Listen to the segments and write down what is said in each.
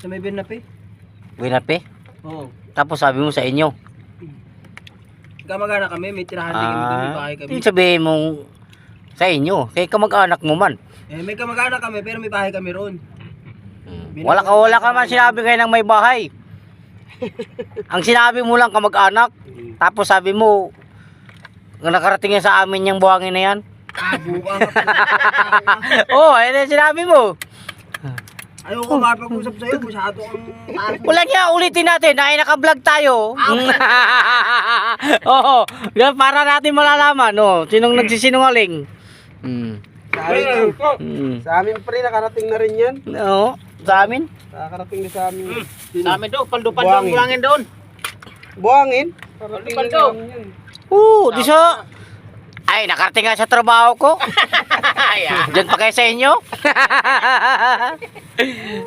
Sa may Bernape. Winape? Oo. Tapos sabi mo sa inyo. Kamag-anak kami, may tirahan din kami doon, may bahay kami. Yung sabihin mong sa inyo. Kaya kamag-anak mo man. Eh, may kamag-anak kami, pero may bahay kami roon. Wala ka man sinabi kayo ng may bahay. Ang sinabi mo lang kamag-anak. Tapos sabi mo, nakarating yan sa amin yung buhangin na yan. Buwang. Oo, ayun yung sinabi mo. Ayoko mapag-usap sa'yo, masyado kang taas. Wala niya, ulitin natin. Ay, naka-vlog tayo. Oo, para natin malalaman. Oh, sinong nagsisinungaling. Sa amin pre, nakarating na rin yan. Oo, sa amin. Nakarating na sa amin. Sa amin doon, paldo-paldo ang buhangin doon. Buhangin? Paldo. Di sa... Ay, nakarating nga sa trabaho ko. Diyan pa kayo sa inyo.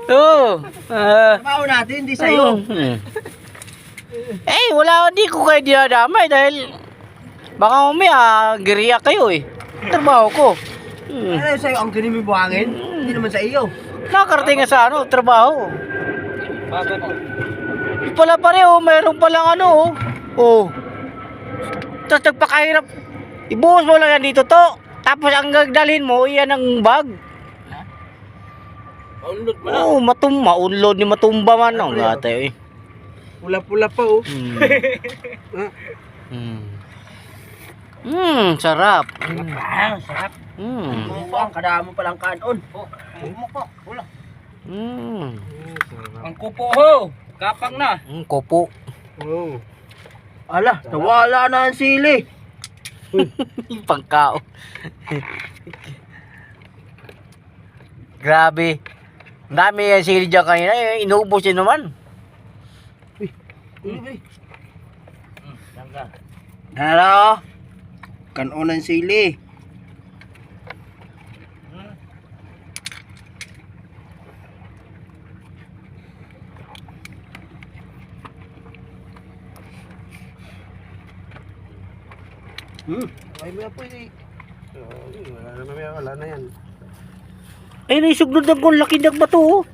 Oo. Trabaho natin, hindi sa'yo. Eh, wala, hindi ko kayo dinadamay dahil baka mamaya giriya kayo eh. Trabaho ko. Ano sa'yo, ang galing mo buhangin? Hindi naman sa iyo. Nakarating nga sa trabaho. Pala pareho, mayroon palang ano. Oh. Tapos nagpakahirap. Ibuhos mo lang yan dito to. Tapos ang gagdalhin mo, iyan ang bag. Maunlod mo na. Oo, maunlod ni matumba man. Ang gatay eh. Pula-pula pa oh. Sarap. Sarap. Mm. Kadamo palang kanon. Mo po, wala. Ang kupo ho. Kapang na. Kopo. Oh. Ala, nawala na ang sili. Pangkao. Grabe. Ang dami yan sili dyan kanina. Inuubos yun naman. Hello. Kanon ang sili. Ay mo po eh. Wala na yan. Ay, naisugnod ang kong laki ng bato.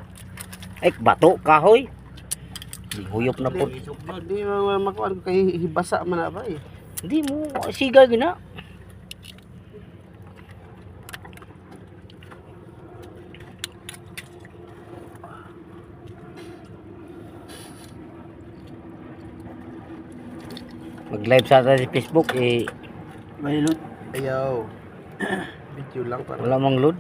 Ay, bato, kahoy. Huyop na po. Hindi mo makuha kay hibasa man na ba eh. Hindi mo, siga gina. Mag-live sa atin sa Facebook, eh, May loot. Ayaw. Video lang para. wala mang load.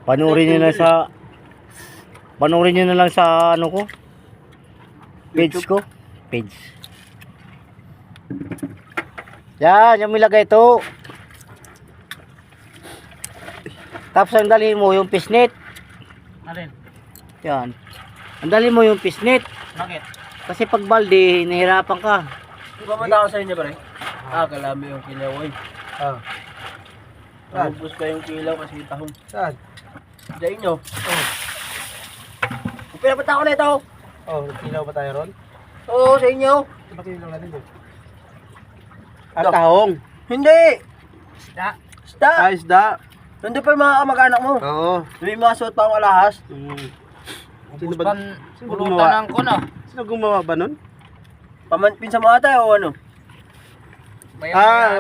Panoorin nyo na lang sa ano ko. Page ko. Page. Yan, yung ilagay ito. Tapos ang dalhin mo yung pisnit. Alin? Yan. Ang dalhin mo yung pisnit. Bakit? Kasi pag balde, nahirapan ka. Di ba manda ako sa inyo, pare? Kalami yung kilaw, eh. Ubus pa yung kilaw kasi tahong. Saan? Sa inyo. Pinapunta ko na ito. Oh, nagkilaw ba tayo ron? Oo, sa inyo. Bakit kilaw natin eh? At tahong. Hindi. Isda. Isda. Isda. Nandun pa yung mga kamag-anak mo. Oo. May mga suot pa akong alahas. Sino ba? Sino gumawa? Pulutan ko na. Sino gumawa ba nun? Pinsa mo ata o ano?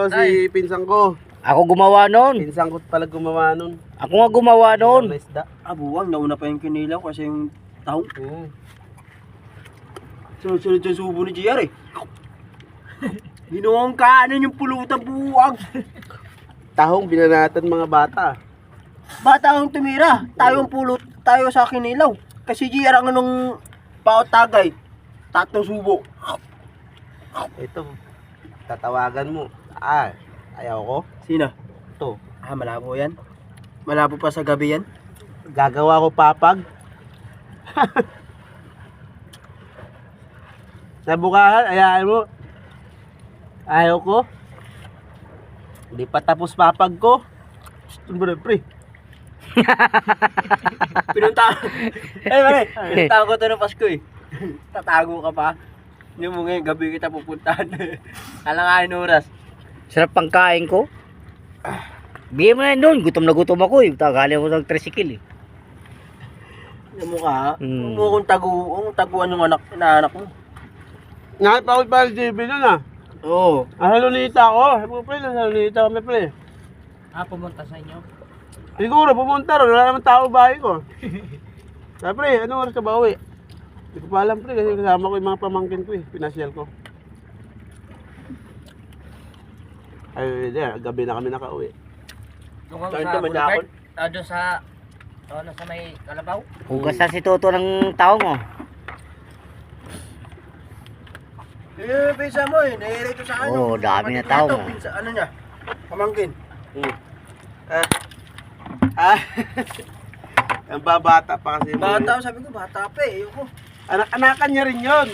Si pinsang ko. Ako gumawa nun. Pinsang ko pala gumawa nun. Ako nga gumawa nun. Na isda. Buwang. Nauna pa yung kinilaw kasi yung tahong. Oo. Sunod-sunod yung subo ni JR eh. Ginawang kanan yung pulutan buwang. Tahong binanatan mga bata. Bata ang tumira. Tayo ang pulot. Tayo sa kinilaw. Kasi JR ang anong paot tagay. Tatlong subo. Ito. Tatawagan mo. Ayaw ko. Sino? Ito. Malabo yan. Malabo pa sa gabi yan. Gagawa ko papag. Sa bukahan, ayaw mo. Ayaw ko. Hindi pa tapos papag ko. Ito ba na, pre? Pinunta. Pare. Pinunta ko ito ng Pasko eh. Tatago ka pa. Hindi mo ngayon gabi kita pupuntahan. Alangahin oras. Sarap pang kain ko. Bigyan mo na yun doon. Gutom na gutom ako eh. Tagali mo ng tricycle eh. Yung mukha. Hmm. Mukhang taguan yung inaanak mo. Nakipakot pa rin JB nun ah. Oo. Nasa Lunita ako. Sabi ko, pre, nasa Lunita kami, pre. Pumunta sa inyo? Siguro, pumunta ron. Wala naman tao bahay ko. Sabi, pre, anong oras ka ba uwi? Hindi ko pa alam, pre, kasi kasama ko yung mga pamangkin ko eh. Pinasyal ko. Ay, gabi na kami nakauwi. Doon sa Boulevard? Doon sa may Kalabaw? Hugas na si Toto ng tao mo. Eh, pinsa mo eh. Nahirito sa akin. Oo, dami na tao mo. Pinsa, ano niya? Pamangkin. Ang babata pa kasi. Bata, sabi ko, bata pa eh. Ayoko. Anak-anakan niya rin yun.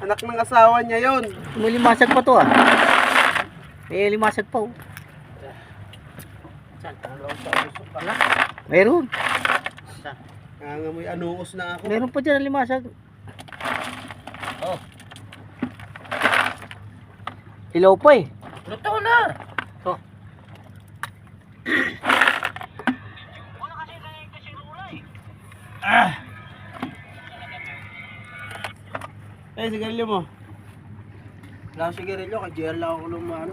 Anak ng asawa niya yun. May limasag pa to ah. May limasag pa oh. Mayroon. Nangangamoy anuos na ako. Mayroon pa dyan ang limasag. Oh. Ilaw pa eh. Luto na. Oh. Eh, sigarilyo mo. Wala akong sigarilyo, kay JR lang ako lumano.